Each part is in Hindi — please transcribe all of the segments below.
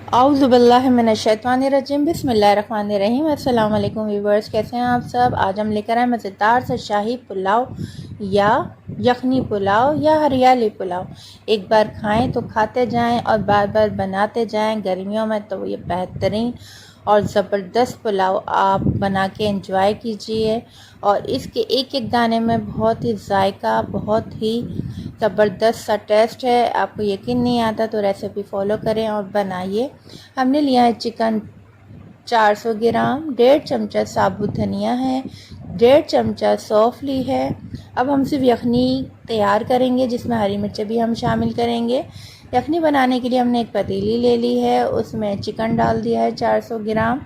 औज़ुबिल्लाहिमिनश्शैतानिर्रजीम बिस्मिल्लाहिर्रहमानिर्रहीम। अस्सलाम वालेकुम व्यूवर्स, कैसे हैं आप सब। आज हम लेकर आए मज़ेदार सा शाही पुलाव या यखनी पुलाव या हरियाली पुलाव। एक बार खाएं तो खाते जाएं और बार बार बनाते जाएं। गर्मियों में तो ये बेहतरीन और ज़बरदस्त पुलाव आप बना के एंजॉय कीजिए। और इसके एक एक दाने में बहुत ही जायका, बहुत ही ज़बरदस्त सा टेस्ट है। आपको यकीन नहीं आता तो रेसिपी फॉलो करें और बनाइए। हमने लिया है चिकन 400 ग्राम, 1.5 चमचा साबुत धनिया है, 1.5 चमचा सौंफ ली है। अब हम सिर्फ यखनी तैयार करेंगे जिसमें हरी मिर्चें भी हम शामिल करेंगे। यखनी बनाने के लिए हमने एक पतीली ले ली है, उसमें चिकन डाल दिया है 400 ग्राम।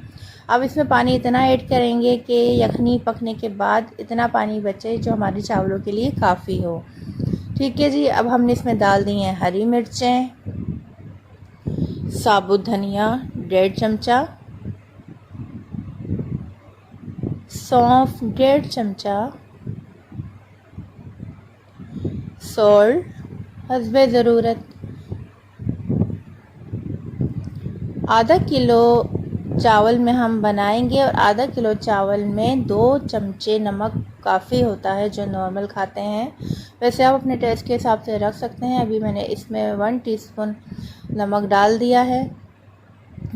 अब इसमें पानी इतना ऐड करेंगे कि यखनी पकने के बाद इतना पानी बचे जो हमारे चावलों के लिए काफ़ी हो। ठीक है जी। अब हमने इसमें डाल दी हैं हरी मिर्चें, साबुत धनिया 1.5 चमचा, सौंफ 1.5 चमचा, सॉल्ट हस्बे ज़रूरत। आधा किलो चावल में हम बनाएंगे और आधा किलो चावल में 2 चमचे नमक काफ़ी होता है जो नॉर्मल खाते हैं। वैसे आप अपने टेस्ट के हिसाब से रख सकते हैं। अभी मैंने इसमें 1 टीस्पून नमक डाल दिया है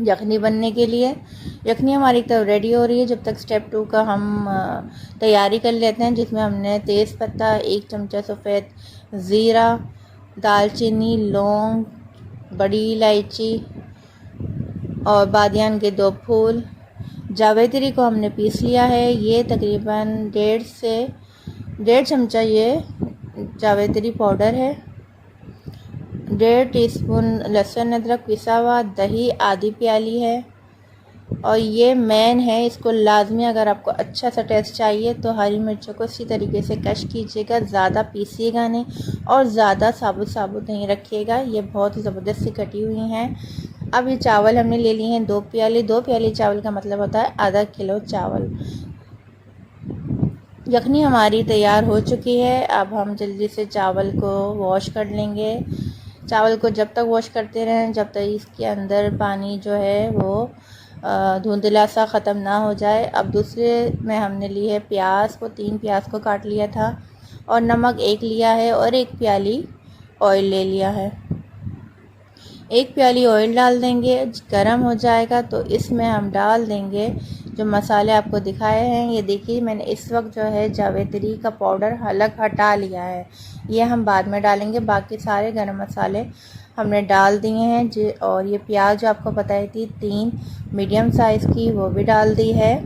यखनी बनने के लिए। यखनी हमारी तरफ रेडी हो रही है। जब तक स्टेप 2 का हम तैयारी कर लेते हैं, जिसमें हमने तेज़ पत्ता, 1 चमचा सफ़ेद ज़ीरा, दालचीनी, लौंग, बड़ी इलायची और बादियान के 2 फूल, जावित्री को हमने पीस लिया है। ये तकरीबन 1.5 से 1.5 चमचा ये जावित्री पाउडर है। 1.5 टीस्पून लहसुन अदरक पिसा हुआ, दही आधी प्याली है। और ये मेन है, इसको लाजमी अगर आपको अच्छा सा टेस्ट चाहिए तो हरी मिर्चों को इसी तरीके से कश कीजिएगा, ज़्यादा पीसिएगा नहीं और ज़्यादा साबुत साबुत नहीं रखिएगा। ये बहुत ही ज़बरदस्त सी कटी हुई हैं। अब ये चावल हमने ले लिए हैं 2 प्याली। 2 प्याली चावल का मतलब होता है आधा किलो चावल। यखनी हमारी तैयार हो चुकी है। अब हम जल्दी से चावल को वॉश कर लेंगे। चावल को जब तक वॉश करते रहें जब तक इसके अंदर पानी जो है वो धुंधला सा ख़त्म ना हो जाए। अब दूसरे में हमने ली है प्याज को, 3 प्याज को काट लिया था और नमक 1 लिया है और 1 प्याली ऑयल ले लिया है। 1 प्याली ऑयल डाल देंगे। गरम हो जाएगा तो इसमें हम डाल देंगे जो मसाले आपको दिखाए हैं। ये देखिए मैंने इस वक्त जो है जावित्री का पाउडर अलग हटा लिया है, ये हम बाद में डालेंगे। बाकी सारे गरम मसाले हमने डाल दिए हैं। और ये प्याज जो आपको बताई थी 3 मीडियम साइज़ की, वो भी डाल दी है।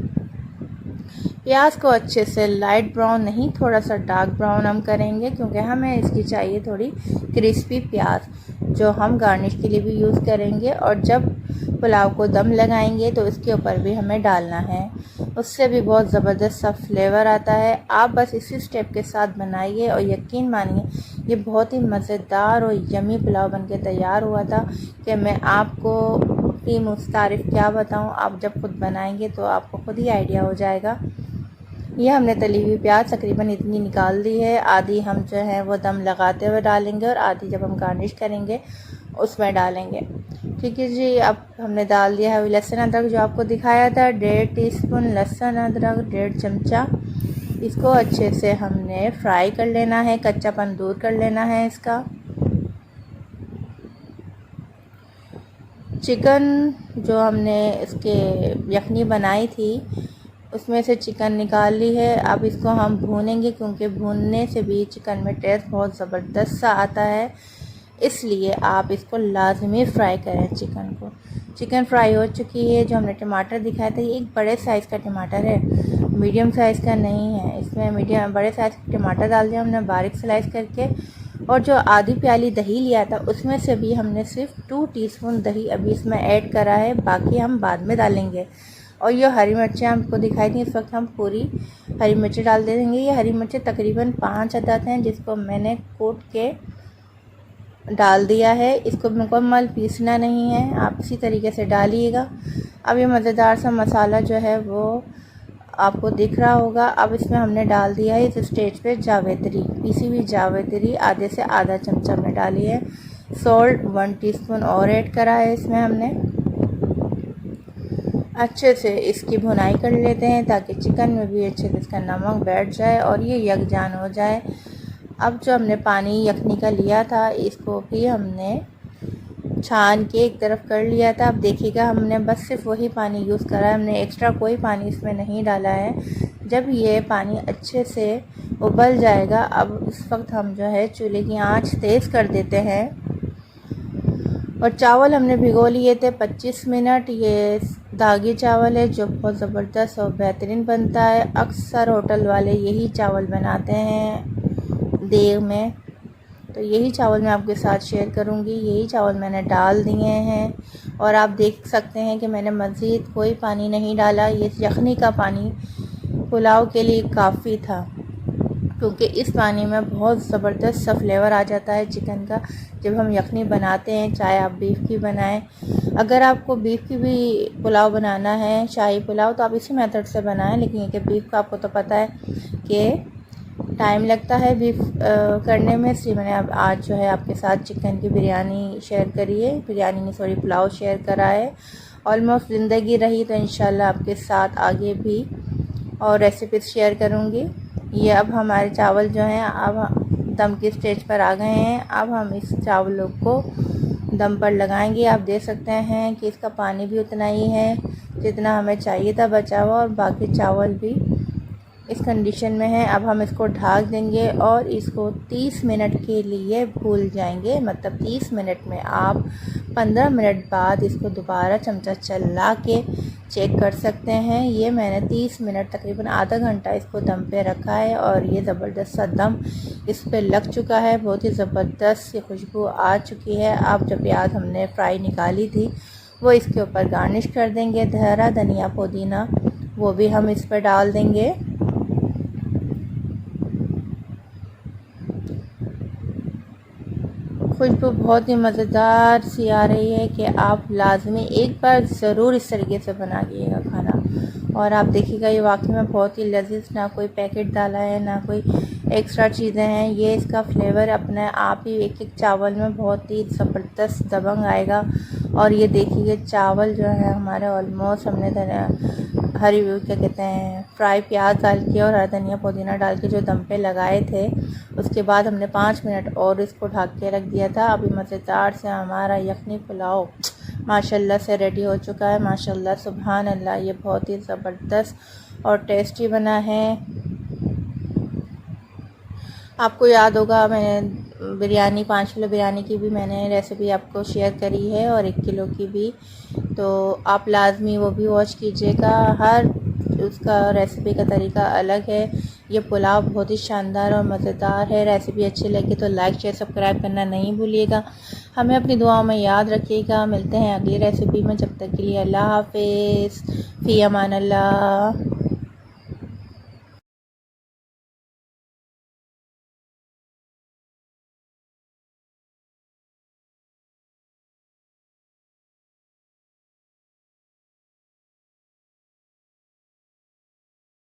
प्याज को अच्छे से लाइट ब्राउन नहीं, थोड़ा सा डार्क ब्राउन हम करेंगे क्योंकि हमें इसकी चाहिए थोड़ी क्रिस्पी प्याज जो हम गार्निश के लिए भी यूज़ करेंगे। और जब पुलाव को दम लगाएंगे तो इसके ऊपर भी हमें डालना है, उससे भी बहुत ज़बरदस्त सा फ्लेवर आता है। आप बस इसी स्टेप के साथ बनाइए और यकीन मानिए ये बहुत ही मज़ेदार और यमी पुलाव बनके तैयार हुआ था कि मैं आपको की मुस्तारिफ क्या बताऊं। आप जब खुद बनाएंगे तो आपको खुद ही आइडिया हो जाएगा। ये हमने तली हुई प्याज तकरीबन इतनी निकाल दी है। आधी हम जो है वो दम लगाते हुए डालेंगे और आधी जब हम गार्निश करेंगे उसमें डालेंगे। ठीक है जी। अब हमने डाल दिया है लहसुन अदरक जो आपको दिखाया था, 1.5 टीस्पून लहसुन अदरक, 1.5 चमचा। इसको अच्छे से हमने फ्राई कर लेना है, कच्चापन दूर कर लेना है इसका। चिकन जो हमने इसके यखनी बनाई थी उसमें से चिकन निकाल ली है। अब इसको हम भूनेंगे क्योंकि भूनने से भी चिकन में टेस्ट बहुत ज़बरदस्त सा आता है, इसलिए आप इसको लाजमी फ्राई करें चिकन को। चिकन फ्राई हो चुकी है। जो हमने टमाटर दिखाया था ये एक बड़े साइज़ का टमाटर है, मीडियम साइज़ का नहीं है। इसमें बड़े साइज़ का टमाटर डाल दिया हमने बारीक स्लाइस करके। और जो आधी प्याली दही लिया था उसमें से भी हमने सिर्फ 2 टीस्पून दही अभी इसमें ऐड करा है, बाकी हम बाद में डालेंगे। और ये हरी मिर्चें हमको दिखाई थी, इस वक्त हम पूरी हरी मिर्चें डाल दे देंगे। ये हरी मिर्चें तकरीबन 5 अदद हैं जिसको मैंने कूट के डाल दिया है। इसको मुकम्मल पीसना नहीं है, आप इसी तरीके से डालिएगा। अब ये मज़ेदार सा मसाला जो है वो आपको दिख रहा होगा। अब इसमें हमने डाल दिया है इस स्टेज पे जावित्री, पीसी हुई जावित्री आधे से आधा चमचा में डाली है। सॉल्ट 1 टीस्पून और ऐड करा है इसमें हमने। अच्छे से इसकी भुनाई कर लेते हैं ताकि चिकन में भी अच्छे से इसका नमक बैठ जाए और ये यकजान हो जाए। अब जो हमने पानी यखनी का लिया था इसको भी हमने छान के एक तरफ कर लिया था। अब देखिएगा हमने बस सिर्फ वही पानी यूज़ करा है, हमने एक्स्ट्रा कोई पानी इसमें नहीं डाला है। जब ये पानी अच्छे से उबल जाएगा, अब इस वक्त हम जो है चूल्हे की आंच तेज़ कर देते हैं। और चावल हमने भिगो लिए थे 25 मिनट। ये दागी चावल है जो बहुत ज़बरदस्त और बेहतरीन बनता है। अक्सर होटल वाले यही चावल बनाते हैं देग में, तो यही चावल मैं आपके साथ शेयर करूंगी। यही चावल मैंने डाल दिए हैं और आप देख सकते हैं कि मैंने मज़ीद कोई पानी नहीं डाला। ये यखनी का पानी पुलाव के लिए काफ़ी था, क्योंकि इस पानी में बहुत ज़बरदस्त सा फ्लेवर आ जाता है चिकन का जब हम यखनी बनाते हैं, चाहे आप बीफ की बनाएं। अगर आपको बीफ की भी पुलाव बनाना है, शाही पुलाव, तो आप इसी मेथड से बनाएं। लेकिन ये कि बीफ का आपको तो पता है कि टाइम लगता है बीफ करने में, इसलिए मैंने अब आज जो है आपके साथ चिकन की बिरयानी शेयर करी है। बिरयानी में सॉरी पुलाव शेयर करा है। ऑलमोस्ट ज़िंदगी रही तो इंशाल्लाह आपके साथ आगे भी और रेसिपीज़ शेयर करूँगी। ये अब हमारे चावल जो हैं अब दम की स्टेज पर आ गए हैं। अब हम इस चावलों को दम पर लगाएंगे। आप देख सकते हैं कि इसका पानी भी उतना ही है जितना हमें चाहिए था बचा हुआ, और बाकी चावल भी इस कंडीशन में है। अब हम इसको ढक देंगे और इसको 30 मिनट के लिए भूल जाएंगे। मतलब 30 मिनट में आप 15 मिनट बाद इसको दोबारा चमचा चला के चेक कर सकते हैं। ये मैंने 30 मिनट तकरीबन आधा घंटा इसको दम पे रखा है और ये ज़बरदस्त सा दम इस पे लग चुका है। बहुत ही ज़बरदस्त खुशबू आ चुकी है। अब जो प्याज हमने फ्राई निकाली थी वो इसके ऊपर गार्निश कर देंगे। हरा धनिया पुदीना वो भी हम इस पर डाल देंगे। खुशबू बहुत ही मज़ेदार सी आ रही है कि आप लाजमी एक बार ज़रूर इस तरीके से बनाइएगा खाना, और आप देखिएगा ये वाकई में बहुत ही लजीज। ना कोई पैकेट डाला है ना कोई एक्स्ट्रा चीज़ें हैं, ये इसका फ्लेवर अपने आप ही एक एक चावल में बहुत ही ज़बरदस्त दबंग आएगा। और ये देखिए चावल जो है हमारे ऑलमोस्ट हमने हरी क्या कहते हैं फ्राई प्याज डाल के और हरा धनिया पुदीना डाल के जो दम पे लगाए थे, उसके बाद हमने 5 मिनट और इसको ढक के रख दिया था। अभी मज़ेदार से हमारा यखनी पुलाव माशाल्लाह से रेडी हो चुका है। माशाल्लाह सुभान अल्लाह, ये बहुत ही ज़बरदस्त और टेस्टी बना है। आपको याद होगा मैंने बिरयानी 5 किलो बिरयानी की भी मैंने रेसिपी आपको शेयर करी है और 1 किलो की भी, तो आप लाजमी वो भी वॉच कीजिएगा। हर उसका रेसिपी का तरीका अलग है। ये पुलाव बहुत ही शानदार और मज़ेदार है। रेसिपी अच्छी लगी तो लाइक शेयर सब्सक्राइब करना नहीं भूलिएगा। हमें अपनी दुआओं में याद रखिएगा। मिलते हैं अगली रेसिपी में, जब तक के लिए अल्लाह हाफिज़, फ़ी अमान अल्लाह।